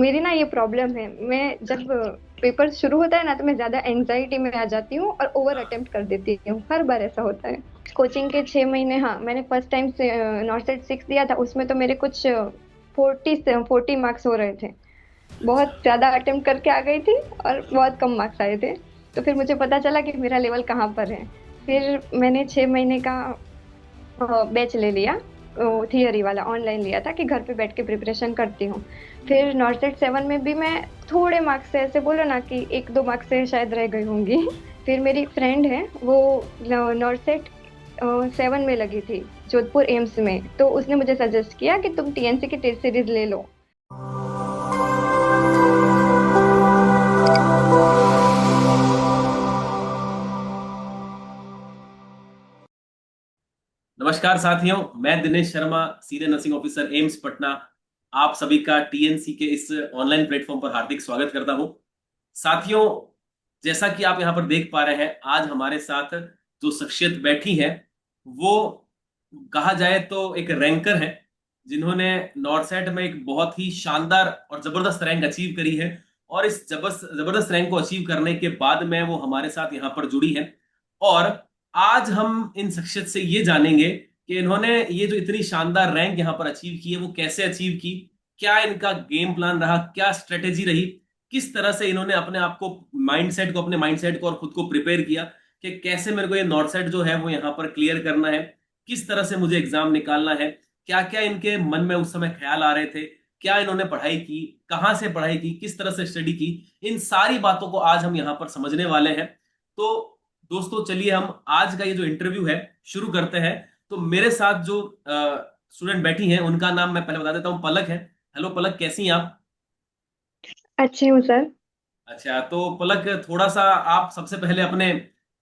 मेरी ना ये प्रॉब्लम है। मैं जब पेपर शुरू होता है ना तो मैं ज्यादा एंजाइटी में आ जाती हूँ और ओवर हाँ। अटेम्प्ट कर देती हूँ। हर बार ऐसा होता है। कोचिंग के 6 महीने, हाँ, मैंने फर्स्ट टाइम से नॉट सेट 6 दिया था। उसमें तो मेरे कुछ 40 मार्क्स हो रहे थे। अच्छा। बहुत ज्यादा अटेम्प्ट करके आ गई थी और बहुत कम मार्क्स आए थे। तो फिर मुझे पता चला कि मेरा लेवल कहाँ पर है। फिर मैंने 6 महीने का बैच ले लिया। थियरी वाला ऑनलाइन लिया था कि घर पे बैठ के प्रिपरेशन करती हूँ। फिर नॉर्सेट 7 में भी मैं थोड़े मार्क्स से, ऐसे बोलो ना कि 1-2 मार्क्स से शायद रह गई होंगी। फिर मेरी फ्रेंड है, वो नॉर्सेट 7 में लगी थी, जोधपुर एम्स में। तो उसने मुझे सजेस्ट किया कि तुम टीएनसी की टेस्ट सीरीज ले लो। नमस्कार साथियों, मैं Dinesh Sharma, senior nursing officer AIIMS Patna. आप सभी का टीएनसी के इस ऑनलाइन प्लेटफॉर्म पर हार्दिक स्वागत करता हूं। साथियों, जैसा कि आप यहां पर देख पा रहे हैं, आज हमारे साथ जो शख्सियत बैठी है वो कहा जाए तो एक रैंकर है, जिन्होंने नॉर्सेट में एक बहुत ही शानदार और जबरदस्त रैंक अचीव करी है। और इस जबरदस्त जबरदस्त रैंक को अचीव करने के बाद में वो हमारे साथ यहाँ पर जुड़ी है। और आज हम इन शख्सियत से ये जानेंगे कि इन्होंने ये जो इतनी शानदार रैंक यहाँ पर अचीव की है वो कैसे अचीव की, क्या इनका गेम प्लान रहा, क्या स्ट्रेटेजी रही, किस तरह से इन्होंने अपने आप को अपने माइंडसेट को और खुद को प्रिपेयर किया कि कैसे मेरे को ये नॉर्थ सेट जो है वो यहाँ पर क्लियर करना है, किस तरह से मुझे एग्जाम निकालना है, क्या क्या इनके मन में उस समय ख्याल आ रहे थे, क्या इन्होंने पढ़ाई की, कहाँ से पढ़ाई की, किस तरह से स्टडी की। इन सारी बातों को आज हम यहाँ पर समझने वाले हैं। तो दोस्तों, चलिए हम आज का ये जो इंटरव्यू है शुरू करते हैं। तो मेरे साथ जो स्टूडेंट बैठी हैं उनका नाम मैं पहले बता देता हूँ, पलक है। हेलो पलक, कैसी हैं आप? अच्छी हूँ सर। अच्छा, तो पलक, थोड़ा सा आप सबसे पहले अपने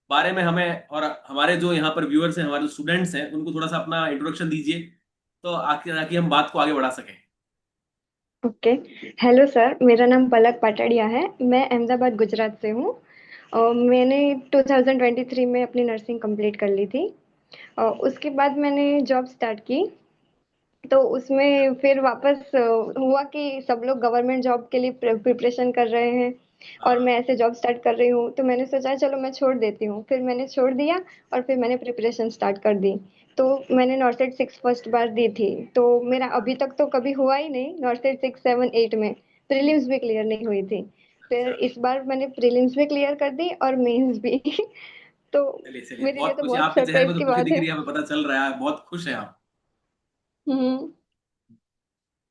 बारे में हमें और हमारे जो यहाँ पर व्यूअर्स हैं, हमारे जो स्टूडेंट्स हैं, उनको थोड़ा सा अपना इंट्रोडक्शन दीजिए, तो आगे ताकि हम बात को आगे बढ़ा सकें। ओके। हेलो सर, मेरा नाम पलक पाटड़िया है। मैं अहमदाबाद गुजरात से हूँ। मैंने 2023 में अपनी नर्सिंग कंप्लीट कर ली थी। उसके बाद मैंने जॉब स्टार्ट की। तो उसमें फिर वापस हुआ कि सब लोग गवर्नमेंट जॉब के लिए प्रिपरेशन कर रहे हैं और हाँ। मैं ऐसे जॉब स्टार्ट कर रही हूँ। तो मैंने सोचा चलो मैं छोड़ देती हूँ। फिर मैंने छोड़ दिया और फिर मैंने प्रिपरेशन स्टार्ट कर दी। तो मैंने नॉर्सेट 6 फर्स्ट बार दी थी। तो मेरा अभी तक तो कभी हुआ ही नहीं नॉर्सेट 6, 7, 8 में। प्रीलिम्स भी क्लियर नहीं हुई थी। फिर अच्छा। इस बार मैंने प्रीलिम्स भी क्लियर कर दी और मेंस भी। तो चलिए चलिए, मेरे लिए बहुत तो खुशी, बहुत आपके चेहरे सरप्राइज पे तो की खुशी बात दिख है। रही है, हमें पता चल रहा है, बहुत खुश हैं आप। हम्म।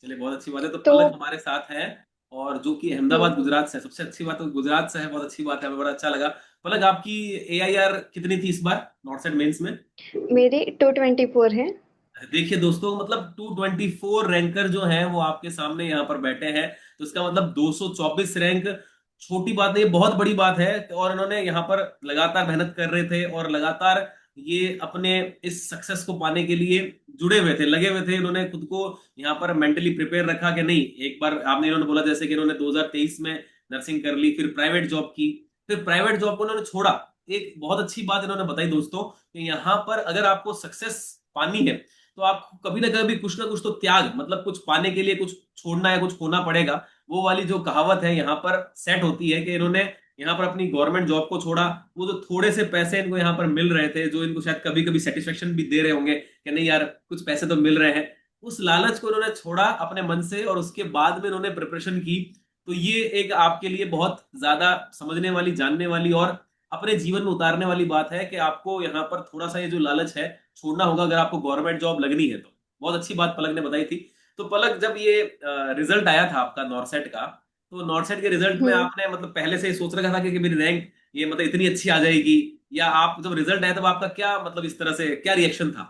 चलिए, बहुत अच्छी बात है। तो तो पलक हमारे साथ है, और जो कि अहमदाबाद हम्म गुजरात से है। सबसे अच्छी बात है गुजरात से है, बहुत अच्छी बात है, हमें बड़ा अच्छा लगा। पलक, आपकी AIR कितनी थी इस बार नॉर्थ साइड मेंस में? मेरी 224 है। देखिए दोस्तों, मतलब 224 रैंकर जो हैं वो आपके सामने यहाँ पर बैठे हैं। तो इसका मतलब 224 रैंक छोटी बात नहीं, बहुत बड़ी बात है। और इन्होंने यहाँ पर लगातार मेहनत कर रहे थे और लगातार ये अपने इस सक्सेस को पाने के लिए जुड़े हुए थे, लगे हुए थे। इन्होंने खुद को यहाँ पर मेंटली प्रिपेयर रखा कि नहीं, एक बार आपने इन्होंने बोला जैसे कि इन्होंने 2023 में नर्सिंग कर ली, फिर प्राइवेट जॉब की, फिर प्राइवेट जॉब को इन्होंने छोड़ा। एक बहुत अच्छी बात इन्होंने बताई दोस्तों कि यहाँ पर अगर आपको सक्सेस पानी है तो आपको कभी ना कुछ तो त्याग, मतलब कुछ पाने के लिए कुछ छोड़ना या कुछ खोना पड़ेगा। वो वाली जो कहावत है यहाँ पर सेट होती है कि इन्होंने यहाँ पर अपनी गवर्नमेंट जॉब को छोड़ा। वो जो थोड़े से पैसे इनको यहाँ पर मिल रहे थे, जो इनको शायद कभी कभी सेटिस्फेक्शन भी दे रहे होंगे कि नहीं यार कुछ पैसे तो मिल रहे हैं, उस लालच को इन्होंने छोड़ा अपने मन से और उसके बाद में इन्होंने प्रिपरेशन की। तो ये एक आपके लिए बहुत ज्यादा समझने वाली, जानने वाली और अपने जीवन में उतारने वाली बात है कि आपको यहाँ पर थोड़ा सा ये जो लालच है छोड़ना होगा अगर आपको गवर्नमेंट जॉब लगनी है तो। बहुत अच्छी बात पलक ने बताई थी। तो पलक, जब ये रिजल्ट आया था आपका नॉर्सेट का, तो नॉर्सेट के रिजल्ट में हम्म। आपने मतलब पहले से ही सोच रखा था कि मेरी रैंक ये मतलब इतनी अच्छी आ जाएगी, या आप जब रिजल्ट आया तब आपका क्या मतलब इस तरह से क्या रिएक्शन था,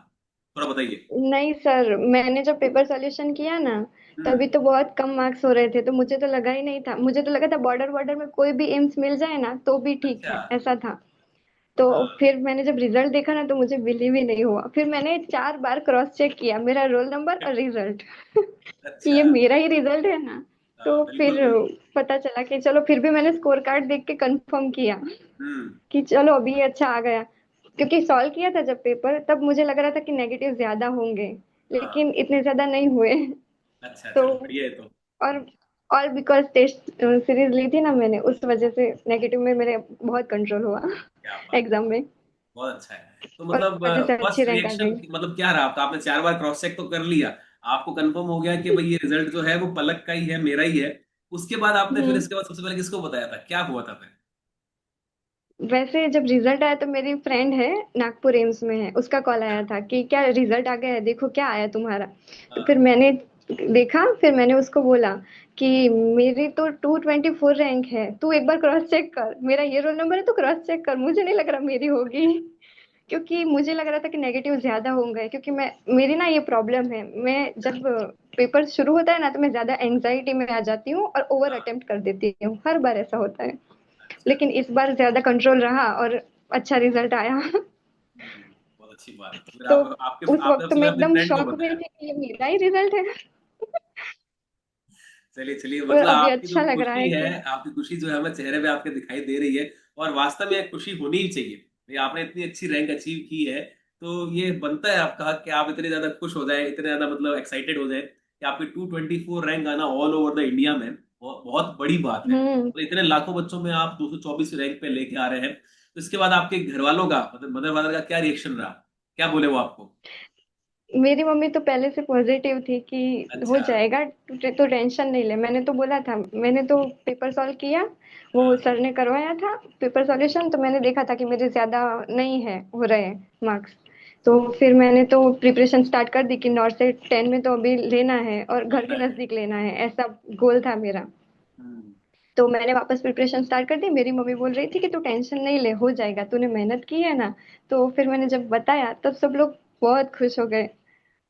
थोड़ा बताइए। नहीं सर, मैंने जब पेपर सॉल्यूशन किया ना, हम्म। तभी तो बहुत कम मार्क्स हो रहे थे। तो मुझे तो लगा ही नहीं था, मुझे तो लगा था बॉर्डर बॉर्डर में कोई भी एम्स मिल जाए ना तो भी ठीक अच्छा। है, ऐसा था। तो हाँ। फिर मैंने जब रिजल्ट देखा ना तो मुझे बिलीव ही नहीं हुआ। फिर मैंने 4 बार क्रॉस चेक किया मेरा रोल नंबर और रिजल्ट कि अच्छा। ये मेरा ही रिजल्ट है ना। हाँ, तो फिर बिल्कुल बिल्कुल। पता चला कि चलो, फिर भी मैंने स्कोर कार्ड देख के कंफर्म किया हम्म। कि चलो अभी ये अच्छा आ गया। क्योंकि सॉल्व किया था जब पेपर, तब मुझे लग रहा था कि नेगेटिव ज्यादा होंगे, हाँ। लेकिन इतने ज्यादा नहीं हुए। अच्छा, तो चलो बढ़िया है तो। और और बिकॉज टेस्ट सीरीज ली थी ना मैंने, उस वजह से नेगेटिव में मेरे बहुत कंट्रोल हुआ क्या बात, एग्जाम में। बहुत अच्छा है। तो और मतलब उस वजह से अच्छी फर्स्ट रैंक आ रिएक्शन गई। मतलब क्या रहा आपका? आपने 4 बार क्रॉस चेक तो कर लिया, आपको कंफर्म हो गया कि भाई ये रिजल्ट जो है वो पलक का ही है, मेरा ही है। उसके बाद आपने फिर हम्म। इसके बाद सबसे पहले किसको बताया था, क्या हुआ था फिर? वैसे जब रिजल्ट आया तो मेरी फ्रेंड है, नागपुर एम्स में है, उसका कॉल आया था कि क्या रिजल्ट आ गया है, देखो क्या आया तुम्हारा। तो फिर हाँ। मैंने देखा, फिर मैंने उसको बोला कि मेरी तो 224 रैंक है, तू एक बार क्रॉस चेक कर, मेरा ये रोल नंबर है, तू क्रॉस चेक कर, मुझे नहीं लग रहा मेरी होगी। क्योंकि मुझे लग रहा था कि नेगेटिव ज्यादा होंगे, क्योंकि मैं, मेरी ना ये प्रॉब्लम है, मैं जब पेपर शुरू होता है ना तो मैं ज्यादा एंजाइटी में आ जाती हूँ और ओवर हाँ। अटेम्प्ट कर देती हूँ, हर बार ऐसा होता है। अच्छा। लेकिन इस बार ज्यादा कंट्रोल रहा और अच्छा रिजल्ट आया। बहुत अच्छी बात है। तो फिर तो आप आपके उस आपने वक्त सबसे मैं पहले अपने एकदम फ्रेंड को शॉक में बताया? थी कि ये मेरा ही रिजल्ट है। चलिए चलिए, और मतलब अभी आपकी जो अच्छा लग रहा खुशी है है, कि आपकी खुशी जो है हमें चेहरे पे आपके दिखाई दे रही है। और वास्तव में एक खुशी होनी ही चाहिए भाई, आपने इतनी अच्छी रैंक अचीव की है। तो ये बनता है आपका कि आप इतने ज्यादा खुश हो जाए, इतने ज्यादा मतलब एक्साइटेड हो जाए कि आपकी 224 रैंक आना ऑल ओवर द इंडिया में बहुत बड़ी बात है। हम्म। तो इतने लाखों बच्चों में आप 224 रैंक पे लेके आ रहे हैं। तो इसके बाद आपके घर वालों का मतलब मदर फादर का क्या रिएक्शन रहा, क्या बोले वो आपको? मेरी मम्मी तो पहले से पॉजिटिव थी कि हो अच्छा। जाएगा, तो टेंशन नहीं ले। मैंने तो बोला था, मैंने तो पेपर सॉल्व किया, वो हाँ। सर ने करवाया था पेपर सॉल्यूशन, तो मैंने देखा था कि मेरे ज्यादा नहीं है हो रहे मार्क्स। तो फिर मैंने तो प्रिपरेशन स्टार्ट कर दी कि नॉर्थ से 10 में तो अभी लेना है और घर के लेना है। नजदीक लेना है, ऐसा गोल था मेरा। हम्म। तो मैंने वापस प्रिपरेशन स्टार्ट कर दी। मेरी मम्मी बोल रही थी कि तू टेंशन नहीं ले, हो जाएगा, तूने मेहनत की है ना। तो फिर मैंने जब बताया तब सब लोग बहुत खुश हो गए।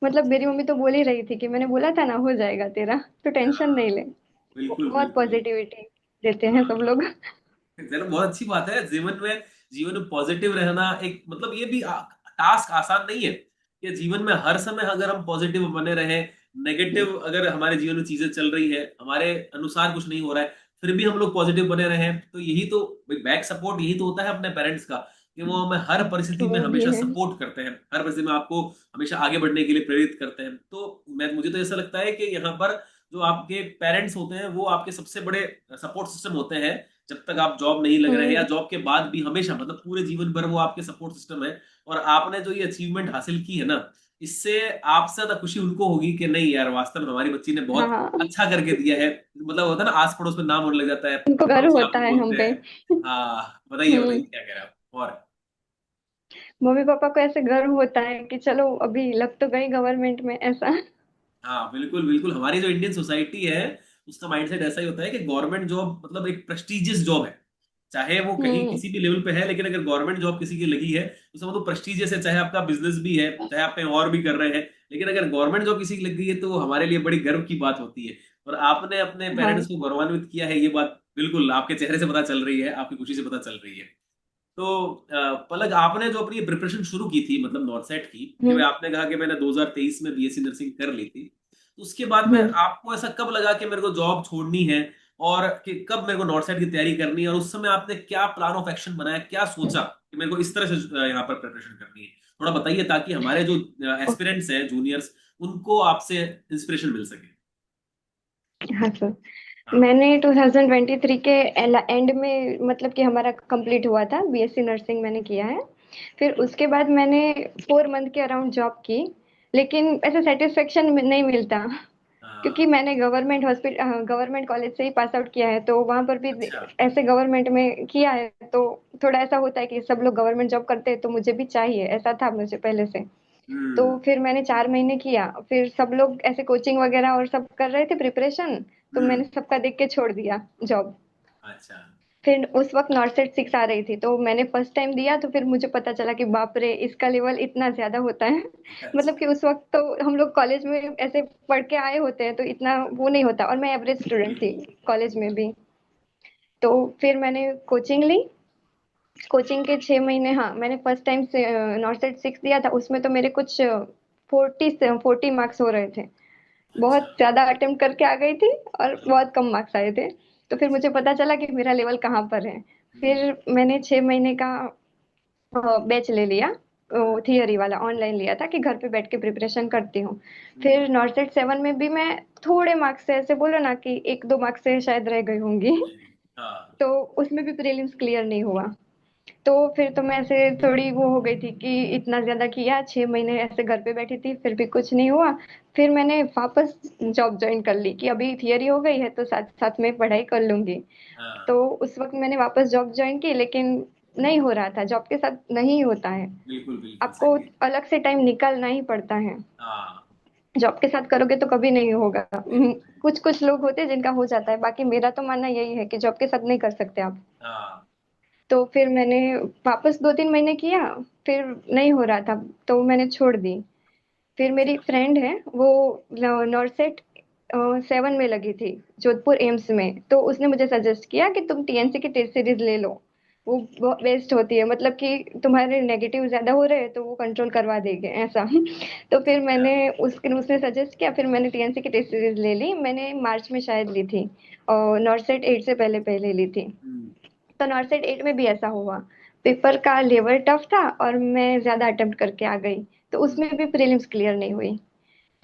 मतलब मेरी मम्मी तो बोल ही रही थी कि मैंने बोला था ना हो जाएगा तेरा, तो टेंशन नहीं ले। बिल्कुल बहुत बिल्कुल। पॉजिटिविटी देते हैं सब हाँ, लोग। चलो बहुत अच्छी बात है। जीवन में पॉजिटिव रहना एक मतलब ये भी टास्क आसान नहीं है कि जीवन में हर समय अगर हम पॉजिटिव बने रहें, नेगेटिव अगर हमारे जीवन में चीजें चल रही है, हमारे अनुसार कुछ नहीं हो रहा है, फिर भी हम लोग पॉजिटिव बने रहें। तो यही तो बैक सपोर्ट यही तो होता है अपने पेरेंट्स का, कि वो हमें हर परिस्थिति में वो भी हमेशा है। सपोर्ट करते हैं, हर परिस्थिति में आपको हमेशा आगे बढ़ने के लिए प्रेरित करते हैं। तो मुझे तो ऐसा लगता है कि यहाँ पर जो आपके पेरेंट्स होते हैं वो आपके सबसे बड़े सपोर्ट सिस्टम होते हैं। जब तक आप जॉब नहीं लग रहे या हम्म। जॉब के बाद भी हमेशा मतलब पूरे जीवन भर वो आपके सपोर्ट सिस्टम है। और आपने जो ये अचीवमेंट हासिल की है ना, इससे आपसे ज्यादा खुशी उनको होगी कि नहीं यार वास्तव में हमारी बच्ची ने बहुत हाँ, अच्छा करके दिया है। मतलब होता है ना, आस पड़ोस में नाम होने लग जाता है, उनको गर्व पड़ोसी होता आपको है हम बोलते पे। हैं। हाँ, बताइए बताइए हम्म। क्या कह रहे हैं आप और? मम्मी पापा को ऐसे गर्व होता है कि चलो अभी लग तो गई गवर्नमेंट में, ऐसा। हाँ बिल्कुल बिल्कुल, हमारी जो इंडियन सोसाइटी है उसका माइंडसेट ऐसा ही होता है कि गवर्नमेंट जॉब मतलब एक प्रेस्टिजियस जॉब है। चाहे वो कहीं हम्म। किसी भी लेवल पे है, लेकिन अगर गवर्नमेंट जॉब किसी की लगी है तो समझो प्रेस्टिजियस है। चाहे आपका बिजनेस भी है, चाहे आप कहीं और भी कर रहे हैं, लेकिन अगर गवर्नमेंट जॉब किसी की लग गई है तो वो हमारे लिए बड़ी गर्व की बात होती है। और आपने अपने हाँ। पेरेंट्स को गौरवान्वित किया है, ये बात बिल्कुल आपके चेहरे से पता चल रही है, आपकी खुशी से पता चल रही है। तो पलक, आपने जो अपनी प्रिपरेशन शुरू की थी मतलब नॉर्थ सेट की, कि भाई हम्म। आपने कहा कि मैंने 2023 में बीएससी नर्सिंग कर ली थी, तो उसके बाद में हम्म। आपको ऐसा कब लगा कि मेरे को जॉब छोड़नी है, और कि कब मेरे को नॉर्थ साइड की तैयारी करनी है, और उस समय आपने क्या प्लान ऑफ एक्शन बनाया, क्या सोचा कि मेरे को इस तरह से यहाँ पर प्रिपरेशन करनी है? थोड़ा बताइए ताकि हमारे जो एस्पिरेंट्स हैं, जूनियर्स, उनको आपसे इंस्पिरेशन मिल सके। हाँ सर। हाँ। मैंने 2023 के एंड में, मतलब कि हमारा कंप्लीट हुआ था, बीएससी नर्सिंग मैंने किया है। फिर उसके बाद मैंने 4 मंथ के अराउंड जॉब की, लेकिन ऐसा सेटिस्फेक्शन नहीं मिलता। क्योंकि हाँ। मैंने गवर्नमेंट कॉलेज से ही पास आउट किया है, तो वहां पर भी अच्छा। ऐसे गवर्नमेंट में किया है, तो थोड़ा ऐसा होता है कि सब लोग गवर्नमेंट जॉब करते हैं तो मुझे भी चाहिए, ऐसा था मुझे पहले से। तो हम्म। फिर मैंने 4 महीने किया, फिर सब लोग ऐसे कोचिंग वगैरह और सब कर रहे थे प्रिपरेशन, तो हम्म। मैंने सबका देख के छोड़ दिया जॉब। अच्छा। फिर उस वक्त नॉर्सेट 6 आ रही थी, तो मैंने फर्स्ट टाइम दिया, तो फिर मुझे पता चला कि बाप रे, इसका लेवल इतना ज्यादा होता है। मतलब अच्छा। कि उस वक्त तो हम लोग कॉलेज में ऐसे पढ़ के आए होते हैं, तो इतना वो नहीं होता, और मैं एवरेज स्टूडेंट थी बिल्कुल। कॉलेज में भी। तो फिर मैंने कोचिंग ली। कोचिंग के 6 महीने, हाँ, मैंने फर्स्ट टाइम से नॉर्सेट 6 दिया था, उसमें तो मेरे कुछ 40 मार्क्स हो रहे थे। अच्छा। बहुत ज्यादा अटेम्प्ट करके आ गई थी और बहुत कम मार्क्स आए थे। तो फिर मुझे पता चला कि मेरा लेवल कहाँ पर है। हम्म। फिर मैंने 6 महीने का बैच ले लिया, थियरी वाला ऑनलाइन लिया था कि घर पे बैठ के प्रिपरेशन करती हूँ। हम्म, फिर नॉर्सेट 7 में भी मैं थोड़े मार्क्स से, ऐसे बोलो ना कि एक दो मार्क्स से शायद रह गई होंगी। हाँ। तो उसमें भी प्रीलिम्स क्लियर नहीं हुआ। तो फिर तो मैं ऐसे थोड़ी वो हो गई थी कि इतना ज्यादा किया, 6 महीने ऐसे घर पे बैठी थी, फिर भी कुछ नहीं हुआ। फिर मैंने वापस जॉब ज्वाइन कर ली कि अभी थियरी हो गई है तो साथ साथ में पढ़ाई कर लूंगी। हाँ, तो उस वक्त मैंने वापस जॉब ज्वाइन की, लेकिन नहीं हो रहा था, जॉब के साथ नहीं होता है। बिल्कुल बिल्कुल आपको सही है। अलग से टाइम निकालना ही पड़ता है। हाँ, जॉब के साथ करोगे तो कभी नहीं होगा। कुछ कुछ लोग होते हैं जिनका हो जाता है, बाकी मेरा तो मानना यही है कि जॉब के साथ नहीं कर सकते आप। हाँ, तो फिर मैंने वापस 2-3 महीने किया, फिर नहीं हो रहा था, तो मैंने छोड़ दी। फिर मेरी फ्रेंड है, वो नॉर्सेट 7 में लगी थी, जोधपुर एम्स में, तो उसने मुझे सजेस्ट किया कि तुम टीएनसी की टेस्ट सीरीज ले लो। वो बेस्ट होती है, मतलब कि तुम्हारे नेगेटिव ज्यादा हो रहे हैं तो वो कंट्रोल करवा देंगे ऐसा। तो फिर मैंने उसके उसने सजेस्ट किया, फिर मैंने टीएनसी की टेस्ट सीरीज ले ली, मैंने मार्च में शायद ली थी, और नॉर्सेट 8 से पहले पहले ली थी। हम्म, तो नॉर्सेट 8 में भी ऐसा हुआ, पेपर का लेवल टफ था और मैं ज्यादा अटेम्प्ट करके आ गई, तो हम्म, उसमें भी प्रीलिम्स क्लियर नहीं हुई।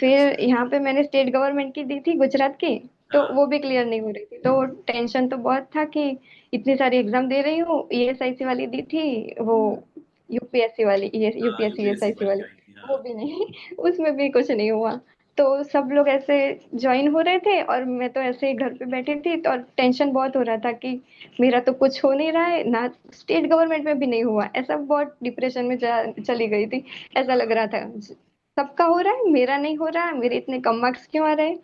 फिर अच्छा, यहाँ पे मैंने स्टेट गवर्नमेंट की दी थी, गुजरात की, तो हाँ, वो भी क्लियर नहीं हो रही थी, तो टेंशन तो बहुत था कि इतनी सारी एग्जाम दे रही हूँ। ईएसआईसी वाली दी थी, वो हम्म, यूपीएससी वाली, हाँ, यूपीएससी यूपीएससी ईएसआईसी वाली, परीक्षा आई थी, वो हाँ। भी नहीं। उसमें भी कुछ नहीं हुआ। तो सब लोग ऐसे ज्वाइन हो रहे थे और मैं तो ऐसे ही घर पे बैठी थी, तो और टेंशन बहुत हो रहा था कि मेरा तो कुछ हो नहीं रहा है ना, स्टेट गवर्नमेंट में भी नहीं हुआ, ऐसा बहुत डिप्रेशन में चली गई थी। ऐसा लग हाँ, रहा था सबका हो रहा है, मेरा नहीं हो रहा, मेरे इतने कम मार्क्स क्यों आ रहे हैं।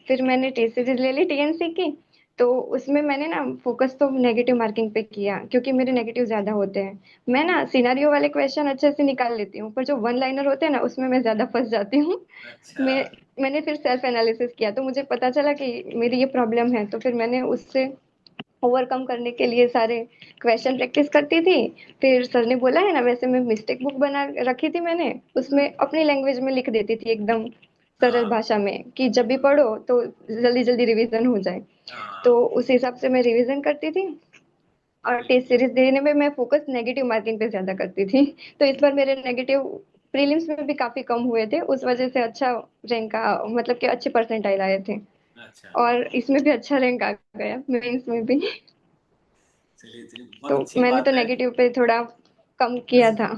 फिर मैंने टेस्ट सीरीज ले ली टीएनसी की। तो उसमें मैंने ना फोकस तो नेगेटिव मार्किंग पे किया, क्योंकि मेरे नेगेटिव ज्यादा होते हैं। मैं ना सिनारियो वाले क्वेश्चन अच्छे से निकाल लेती हूँ, पर जो वन लाइनर होते हैं ना उसमें मैं ज्यादा फंस जाती हूँ। अच्छा, मैंने फिर सेल्फ एनालिसिस किया, तो मुझे पता चला कि मेरी ये प्रॉब्लम है, तो फिर मैंने उससे ओवरकम करने के लिए सारे क्वेश्चन प्रैक्टिस करती थी। फिर सर ने बोला है ना, वैसे मैं मिस्टेक बुक बना रखी थी मैंने, उसमें हम्म, अपनी लैंग्वेज में लिख देती थी एकदम सरल हाँ, भाषा में, कि जब भी बिल्कुल, पढ़ो तो जल्दी जल्दी रिवीजन हो जाए। हाँ, तो उस हिसाब से मैं रिवीजन करती थी। और टेस्ट बिल्कुल, सीरीज देने में मैं फोकस नेगेटिव मार्किंग पे ज्यादा करती थी। तो इस बार मेरे नेगेटिव प्रीलिम्स में भी काफी कम हुए थे, उस वजह से अच्छा रैंक का, मतलब कि अच्छे परसेंटाइल आए थे। अच्छा, और इसमें भी अच्छा रैंक आ गया, मेंस में भी। चलिए चलिए, बहुत तो अच्छी मैंने तो बात है। नेगेटिव पे थोड़ा कम किया वैसे था।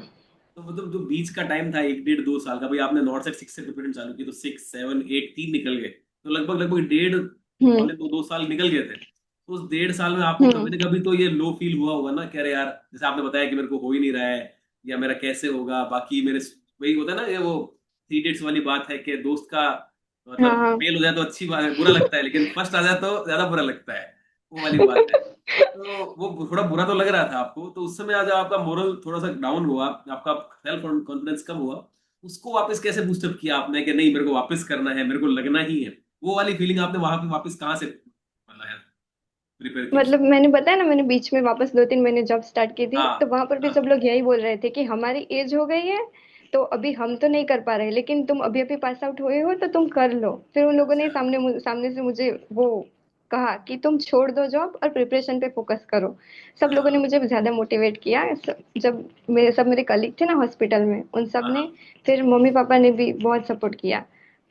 तो मतलब जो बीच का टाइम था, 1 डेढ़ 2 साल का, भाई आपने नॉर्थ साइड 6 से प्रिपरेशन चालू की तो 6 7 8 3 निकल गए, तो लगभग लगभग डेढ़ हम्म। पौने 2 साल निकल गए थे। तो उस 1.5 साल में आपको कभी हम्म। ना कभी तो ये लो फील हुआ होगा ना कि अरे यार, जैसे आपने बताया कि मेरे को हो ही नहीं रहा है, या मेरा कैसे होगा, बाकी मेरे, वही होता है ना ये वो 3 इडियट्स वाली बात है कि दोस्त का हाँ मतलब हाँ। फेल हो जाए तो अच्छी बात है, बुरा लगता है, लेकिन फर्स्ट आ जाए तो ज्यादा बुरा लगता है, वो वाली बात है। तो वो थोड़ा बुरा तो लग रहा था आपको, तो उस समय आज आपका मोरल थोड़ा सा डाउन हुआ, आपका सेल्फ कॉन्फिडेंस कम हुआ, उसको वापस कैसे बूस्टअप किया आपने कि नहीं मेरे को वापस करना है, मेरे को लगना ही है, वो वाली फीलिंग आपने वहां पे वापस कहाँ से मतलब है प्रिपेयर की मतलब उसको? मैंने बताया ना, मैंने बीच में वापस 2-3 महीने जॉब स्टार्ट की थी, हाँ, तो वहां पर भी सब हाँ, लोग यही बोल रहे थे कि हमारी एज हो गई है, तो अभी हम तो नहीं कर पा रहे, लेकिन तुम अभी अभी पास आउट हुए हो तो तुम कर लो। फिर उन लोगों ने अच्छा, सामने से मुझे वो कहा कि तुम छोड़ दो जॉब और प्रिपरेशन पे फोकस करो। सब लोगों ने हाँ, मुझे ज्यादा मोटिवेट किया। जब मेरे कलीग थे ना हॉस्पिटल में, उन सब हाँ, ने, हाँ, फिर मम्मी पापा ने भी बहुत सपोर्ट किया।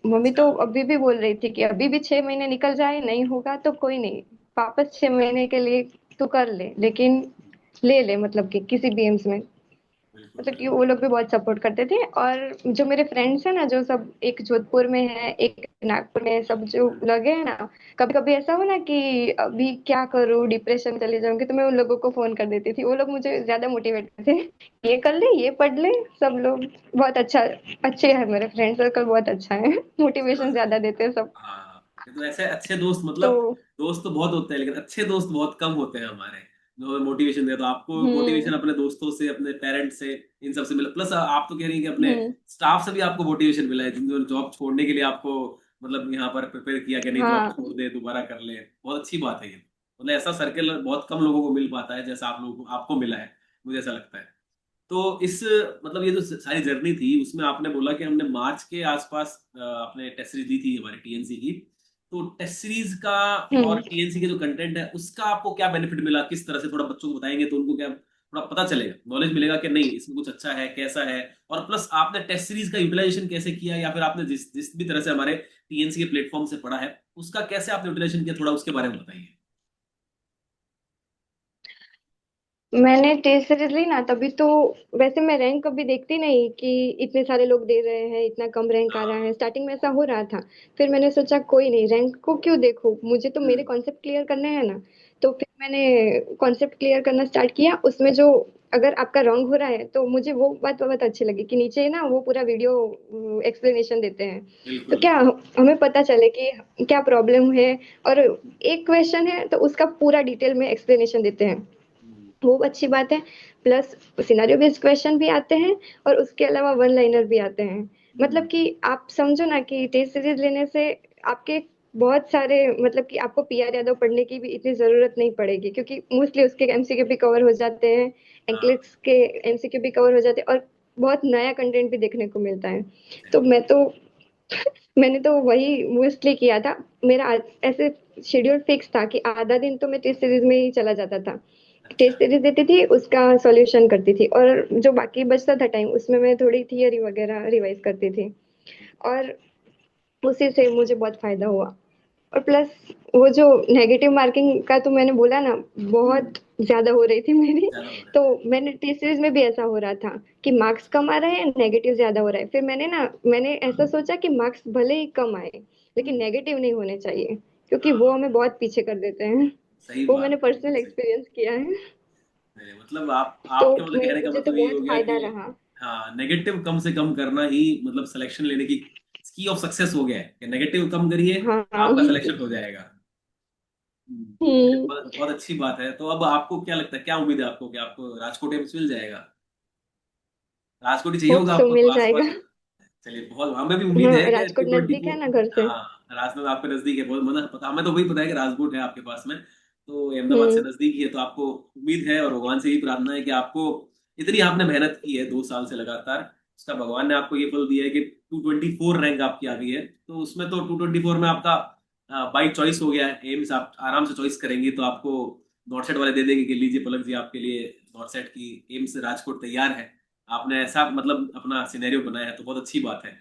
मम्मी अच्छा, तो अभी भी बोल रही थी कि अभी भी 6 महीने निकल जाए, नहीं होगा तो कोई नहीं, वापस 6 महीने के लिए तू कर ले, लेकिन ले ले, मतलब कि किसी भी एम्स में। बिल्कुल मतलब कि बिल्कुल, वो लोग भी बहुत सपोर्ट करते थे। और जो मेरे फ्रेंड्स हैं ना, जो सब, एक जोधपुर में है, एक नागपुर में है, सब जो लगे हैं ना, कभी कभी ऐसा हो ना कि अभी क्या करूँ, डिप्रेशन चले जाऊंगी, तो मैं उन लोगों को फोन कर देती थी, वो लोग मुझे ज्यादा मोटिवेट करते थे, ये कर ले, ये पढ़ ले। सब लोग बहुत अच्छा, अच्छे है, मेरे फ्रेंड सर्कल बहुत अच्छा है। अच्छी मोटिवेशन बात है। ज्यादा देते हैं सब। हाँ, ये तो ऐसे अच्छे दोस्त तो मतलब, दोस्त तो बहुत होते हैं लेकिन अच्छे दोस्त बहुत कम होते हैं हमारे, जो मोटिवेशन दे। तो आपको मोटिवेशन हम्म। अपने दोस्तों से, अपने पेरेंट्स से, इन सब से मिला, प्लस आप तो कह रही हैं कि अपने हम्म। स्टाफ से भी आपको मोटिवेशन मिला है, जिन्होंने जॉब छोड़ने के लिए आपको मतलब यहाँ पर प्रिपेयर किया कि नहीं जॉब हाँ। छोड़ दे, दोबारा कर ले। बहुत अच्छी बात है ये, मतलब ऐसा सर्कल बहुत कम लोगों को मिल पाता है जैसा आप लोगों को आपको मिला है, मुझे ऐसा लगता है। तो इस मतलब ये जो सारी जर्नी थी उसमें आपने बोला कि हमने मार्च के आसपास आपने टेस्ट सीरीज दी थी हमारी टीएनसी की, तो टेस्ट सीरीज का और हम्म। टीएनसी के जो कंटेंट है उसका आपको क्या बेनिफिट मिला, किस तरह से, थोड़ा बच्चों को बताएंगे तो उनको क्या थोड़ा पता चलेगा, नॉलेज मिलेगा कि नहीं इसमें कुछ अच्छा है कैसा है। और प्लस आपने टेस्ट सीरीज का यूटिलाइजेशन कैसे किया, या फिर आपने जिस जिस भी तरह से हमारे टीएनसी के प्लेटफॉर्म से पढ़ा है उसका कैसे आपने यूटिलाइजेशन किया, थोड़ा उसके बारे में बताइए। मैंने टेस्ट सीरीज ली ना तभी तो। वैसे मैं रैंक कभी देखती नहीं कि इतने सारे लोग दे रहे हैं, इतना कम रैंक आ रहा है। स्टार्टिंग में ऐसा हो रहा था। फिर मैंने सोचा कोई नहीं, रैंक को क्यों देखूं, मुझे तो मेरे हम्म। कॉन्सेप्ट क्लियर करने हैं ना। तो फिर मैंने कॉन्सेप्ट क्लियर करना स्टार्ट किया। उसमें जो अगर आपका रॉन्ग हो रहा है तो मुझे वो बात बहुत अच्छी लगी कि नीचे ना वो पूरा वीडियो एक्सप्लेनेशन देते हैं। तो बिल्कुल। क्या हमें पता चले कि क्या प्रॉब्लम है। और एक क्वेश्चन है तो उसका पूरा डिटेल में एक्सप्लेनेशन देते हैं, हम्म। वो अच्छी बात है। प्लस सिनेरियो बेस्ड क्वेश्चन भी आते हैं और उसके अलावा वन लाइनर भी आते हैं। मतलब हम्म। कि आप समझो ना कि टेस्ट सीरीज लेने से आपके बहुत सारे, मतलब कि आपको पीआर यादव पढ़ने की भी इतनी जरूरत नहीं पड़ेगी, क्योंकि मोस्टली उसके एमसीक्यू भी कवर हो जाते हैं, हाँ। एंक्लिक्स के एमसीक्यू भी कवर हो जाते हैं, और बहुत नया कंटेंट भी देखने को मिलता है। तो सही। मैंने तो वही मोस्टली किया था। मेरा ऐसे शेड्यूल फिक्स था कि आधा दिन तो मैं टेस्ट सीरीज में ही चला जाता था। अच्छा। टेस्ट सीरीज देती थी, उसका सॉल्यूशन करती थी, और जो बाकी बचता था टाइम उसमें मैं थोड़ी थियरी वगैरह रिवाइज करती थी। और उसी से मुझे बहुत फायदा हुआ। और प्लस वो जो नेगेटिव मार्किंग का तो मैंने बोला ना, हम्म। बहुत ज्यादा हो रही थी मेरी। ज्यादा हो रहा तो है। मैंने टेस्ट सीरीज में भी ऐसा हो रहा था कि मार्क्स कम आ रहे हैं, नेगेटिव ज्यादा हो रहा है। फिर मैंने ऐसा सोचा कि मार्क्स भले ही कम आए लेकिन हम्म। नेगेटिव नहीं होने चाहिए, क्योंकि वो हाँ। हमें बहुत पीछे कर देते हैं। सही वो मैंने बात, बिल्कुल पर्सनल सही। एक्सपीरियंस किया है। मतलब आप तो आपके मतलब कहने का मुझे तो मतलब ये हो बहुत गया फायदा कि रहा। हाँ, नेगेटिव कम से कम करना ही मतलब सिलेक्शन लेने की की ऑफ सक्सेस हो गया है, कि नेगेटिव कम करिए हाँ। आपका सिलेक्शन हो जाएगा। हम्म। बहुत बहुत अच्छी बात है। तो अब आपको क्या लगता है, क्या उम्मीद है आपको कि आपको राजकोट एम्स मिल जाएगा? राजकोट ही चाहिए होप होगा सो आपको तो मिल जाएगा। आसपास। चलिए, बहुत हमें भी उम्मीद है हाँ, कि टू राजकोट ट्वेंटी नजदीक है फोर ना घर से। हाँ, राजकोट आपके नजदीक है, बहुत मतलब पता, हमें तो वही पता है कि राजकोट है आपके पास में, तो अहमदाबाद से हम्म। नजदीक ही है। तो आपको उम्मीद है और भगवान से यही प्रार्थना है कि आपको, इतनी आपने मेहनत की है 2 साल से लगातार, उसका भगवान ने आपको ये फल दिया है कि 224 रैंक आपकी आ गई है। तो उसमें तो 224 में आपका बाई चॉइस हो गया है, एम्स आप आराम से चॉइस करेंगे तो आपको नॉर्थ सेट वाले दे देंगे कि लीजिए पलक जी, आपके लिए नॉर्थ सेट की एम्स राजकोट तैयार है। आपने ऐसा मतलब अपना सिनेरियो बनाया है तो बहुत अच्छी बात है।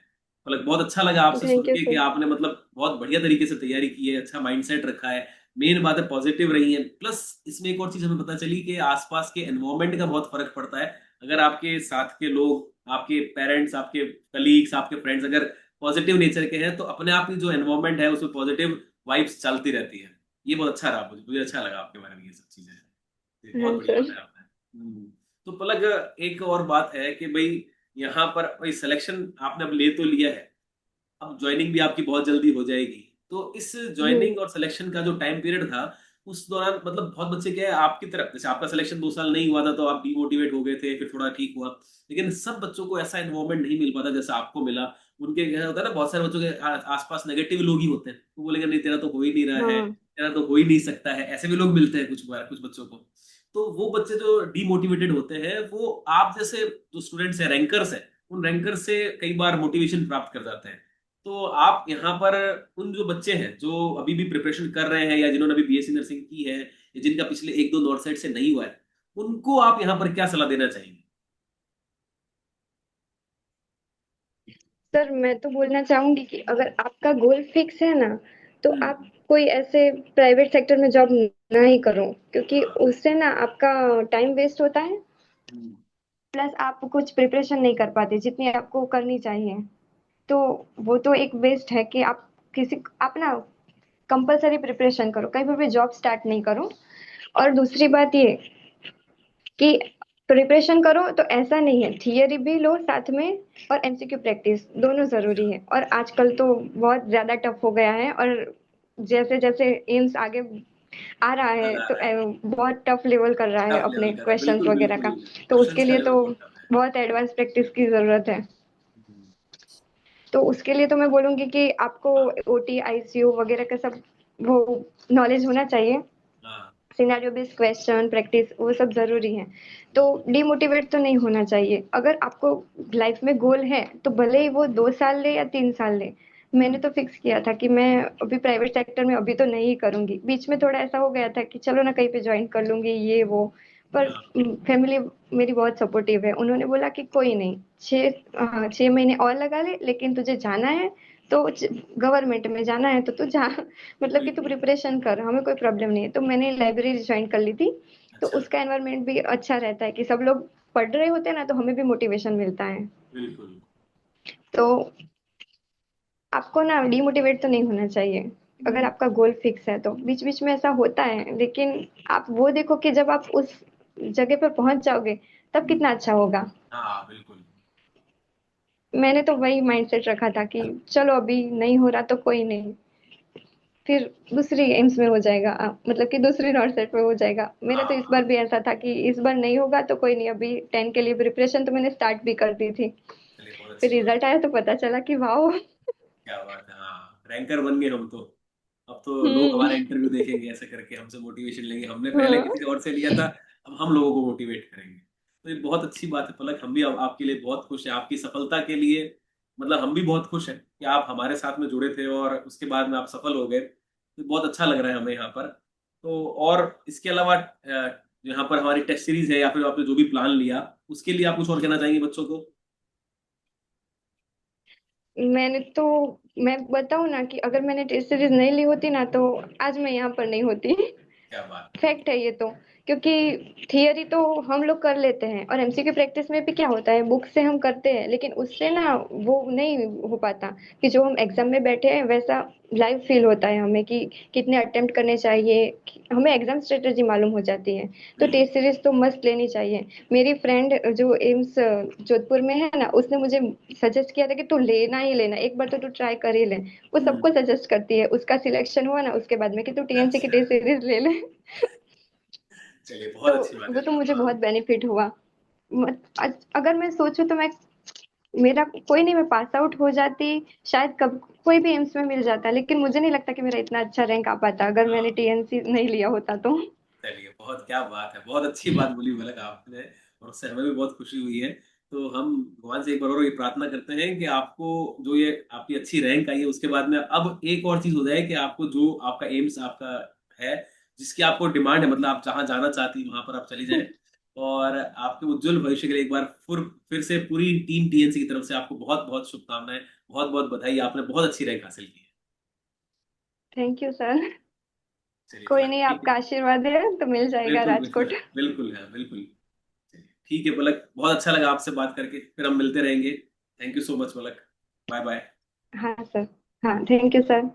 मतलब बहुत अच्छा लगा आपसे सुन थैंक यू के कि सर। आपने मतलब बहुत बढ़िया तरीके से तैयारी की है, अच्छा माइंडसेट रखा है, मेन बात है पॉजिटिव रही है। प्लस इसमें एक और चीज हमें पता चली कि आसपास के एनवायरनमेंट का बहुत फर्क पड़ता है। अगर आपके साथ के लोग, आपके पेरेंट्स, आपके कलीग्स, आपके फ्रेंड्स अगर पॉजिटिव नेचर के हैं तो अपने आप ही जो एनवायरनमेंट है उसमें पॉजिटिव वाइब्स चलती रहती है। ये बहुत अच्छा रहा, मुझे मुझे अच्छा लगा आपके बारे में ये सब चीजें। ये बहुत हाँ बढ़िया सर। बताया आपने। तो पलक, एक और बात है कि भाई यहाँ पर भाई सिलेक्शन आपने अब ले तो लिया है, अब ज्वाइनिंग भी आपकी बहुत जल्दी हो जाएगी। तो इस हम्म। ज्वाइनिंग और सिलेक्शन का जो टाइम पीरियड था उस दौरान मतलब बहुत बच्चे क्या है आपकी तरफ, जैसे आपका सिलेक्शन 2 साल नहीं हुआ था तो आप डिमोटिवेट हो गए थे, फिर थोड़ा ठीक हुआ, लेकिन सब बच्चों को ऐसा एनवायरनमेंट नहीं मिल पाता जैसा आपको मिला। उनके क्या होता है ना, बहुत सारे बच्चों के आसपास नेगेटिव लोग ही होते हैं, वो बोलेंगे नहीं तेरा तो हो ही नहीं रहा है, हाँ। तेरा तो हो ही नहीं सकता है, ऐसे भी लोग मिलते हैं कुछ बार कुछ बच्चों को। तो वो बच्चे जो डीमोटिवेटेड होते हैं वो आप जैसे जो स्टूडेंट्स हैं, रैंकर्स हैं, उन रैंकर से कई बार मोटिवेशन प्राप्त कर जाते हैं। तो आप यहाँ पर उन जो बच्चे हैं जो अभी भी प्रिपरेशन कर रहे हैं या जिन्होंने अभी बीएससी नर्सिंग की है या जिनका पिछले एक दो नॉर्थ साइड से नहीं हुआ है, उनको आप यहाँ पर क्या सलाह देना चाहेंगे? सर मैं तो बोलना चाहूंगी कि अगर आपका गोल फिक्स है ना, तो आप हम्म। कोई ऐसे प्राइवेट सेक्टर में जॉब ना ही करो, क्योंकि हाँ। उससे ना आपका टाइम वेस्ट होता है। हम्म। प्लस आप कुछ प्रिपरेशन नहीं कर पाते जितनी आपको करनी चाहिए। तो वो तो एक वेस्ट है कि आप ना कंपलसरी प्रिपरेशन करो, कहीं भी जॉब स्टार्ट नहीं करो। और दूसरी बात ये कि प्रिपरेशन करो तो ऐसा नहीं है, थियरी भी लो साथ में, और एमसीक्यू प्रैक्टिस दोनों अच्छा। जरूरी है। और आजकल तो बहुत ज्यादा टफ हो गया है, और जैसे जैसे एम्स आगे आ रहा बढ़ता है जा तो रहा है। बहुत टफ लेवल कर रहा है टफ अपने लेवल कर रहा है, क्वेश्चंस बिल्कुल वगैरह बिल्कुल। का। तो उसके क्वेश्चंस का लिए लेवल तो बहुत टफ है। बहुत एडवांस प्रैक्टिस की जरूरत है। हम्म। तो उसके लिए तो मैं बोलूंगी कि आपको हाँ। ओटी आईसीयू वगैरह का सब वो नॉलेज होना चाहिए। हाँ। सिनेरियो बेस्ड क्वेश्चन प्रैक्टिस वो सब जरूरी है। तो बिल्कुल। डिमोटिवेट तो नहीं होना चाहिए। अगर आपको लाइफ में गोल है तो भले ही वो 2 साल ले या 3 साल ले। मैंने हम्म। तो फिक्स किया था कि मैं अभी प्राइवेट सेक्टर में अभी तो नहीं करूंगी। बीच में थोड़ा ऐसा हो गया था कि चलो ना कहीं पे ज्वाइन कर लूंगी ये वो, पर हाँ फैमिली मेरी बहुत सपोर्टिव है। उन्होंने बोला कि कोई नहीं, 6 महीने और लगा ले, लेकिन तुझे जाना है तो गवर्नमेंट में जाना है तो तू जा। मतलब कि तू बिल्कुल। प्रिपरेशन कर, हमें कोई प्रॉब्लम नहीं है। तो मैंने लाइब्रेरी ज्वाइन कर ली थी। तो अच्छा। उसका एनवायरनमेंट भी अच्छा रहता है कि सब लोग पढ़ रहे होते हैं ना, तो हमें भी मोटिवेशन मिलता है। बिल्कुल। तो आपको ना डिमोटिवेट तो नहीं होना चाहिए। अगर हम्म, आपका गोल फिक्स है तो बीच बीच में ऐसा होता है, लेकिन आप वो देखो कि जब आप उस जगह पर पहुंच जाओगे तब हम्म, कितना अच्छा होगा। हाँ बिल्कुल। मैंने तो वही माइंडसेट रखा था कि चलो अभी नहीं हो रहा तो कोई नहीं, फिर दूसरी एम्स में हो जाएगा, मतलब कि दूसरी नॉट में हो जाएगा। मेरा हाँ तो इस हाँ। बार भी ऐसा था कि इस बार नहीं होगा तो कोई नहीं, अभी 10 के लिए प्रिपरेशन तो मैंने स्टार्ट भी कर दी थी। चलिए बहुत फिर अच्छी बात। रिजल्ट आया तो पता चला कि वाह। क्या बात है, हाँ रैंकर बन गए हम तो। अब तो लोग हम्म। हमारा इंटरव्यू देखेंगे ऐसे करके, हमसे मोटिवेशन लेंगे, हमने पहले हाँ। किसी और से लिया था, अब हम लोगों को मोटिवेट करेंगे। तो ये बहुत अच्छी बात है पलक, हम भी अब आपके लिए बहुत खुश हैं, आपकी सफलता के लिए। मतलब हम भी बहुत खुश हैं कि आप हमारे साथ में जुड़े थे और उसके बाद में आप सफल हो गए, तो बहुत अच्छा लग रहा है हमें यहाँ पर। तो और इसके अलावा यहाँ पर हमारी टेस्ट सीरीज है या फिर आपने जो भी प्लान लिया, उसके लिए आप कुछ और कहना चाहेंगे बच्चों को? मैंने तो मैं बताऊं ना कि अगर मैंने टेस्ट सीरीज नहीं ली होती ना तो आज मैं यहाँ पर नहीं होती। क्या बात है। फैक्ट है ये तो। क्योंकि थियरी तो हम लोग कर लेते हैं, और एमसीक्यू प्रैक्टिस में भी क्या होता है, बुक से हम करते हैं लेकिन उससे ना वो नहीं हो पाता कि जो हम एग्जाम में बैठे हैं वैसा लाइव फील होता है हमें कि कितने अटेम्प्ट करने चाहिए। हमें एग्जाम स्ट्रेटेजी मालूम हो जाती है। तो बिल्कुल। टेस्ट सीरीज तो मस्त लेनी चाहिए। मेरी फ्रेंड जो एम्स जोधपुर में है ना, उसने मुझे सजेस्ट किया था कि तू लेना ही लेना, एक बार तो तू ट्राई कर ही ले। वो हम्म। सबको सजेस्ट करती है, उसका सिलेक्शन हुआ ना उसके बाद में कि तू टीएनसी की अच्छा। टेस्ट सीरीज ले ले। चलिए तो बहुत अच्छी बात वो है। तो मुझे हाँ बहुत बेनिफिट हुआ। अगर मैं सोचूं तो मैं, मेरा कोई नहीं, मैं पास आउट हो जाती शायद, कब कोई भी एम्स में मिल जाता, लेकिन मुझे नहीं लगता कि मेरा इतना अच्छा रैंक आ पाता अगर मैंने हाँ। टीएनसी नहीं लिया होता तो। चलिए बहुत, क्या बात है, बहुत अच्छी बात बोली मलक आपने, और उससे हमें भी बहुत खुशी हुई है। तो हम भगवान से एक बार और ये प्रार्थना करते हैं कि आपको जो ये आपकी अच्छी रैंक आई है उसके बाद में अब एक और चीज हो जाए कि आपको जो आपका एम्स आपका है, जिसकी आपको डिमांड है, मतलब आप जहाँ जाना चाहती हैं वहां पर आप चली जाएं। और आपके उज्जवल भविष्य के लिए एक बार फिर से पूरी टीम टीएनसी की तरफ से आपको बहुत बहुत शुभकामनाएं, बहुत बहुत बधाई, आपने बहुत अच्छी रैंक हासिल की है। Thank you sir. चलिए कोई पलक नहीं, ठीक है। आपका आशीर्वाद है तो मिल जाएगा बिल्कुल बिल्कुल। राजकोट। बिल्कुल है बिल्कुल। चलिए ठीक है पलक, बहुत अच्छा लगा आपसे बात करके, फिर हम मिलते रहेंगे। Thank you so much Palak. Bye bye. हाँ सर। हाँ, थैंक यू सर।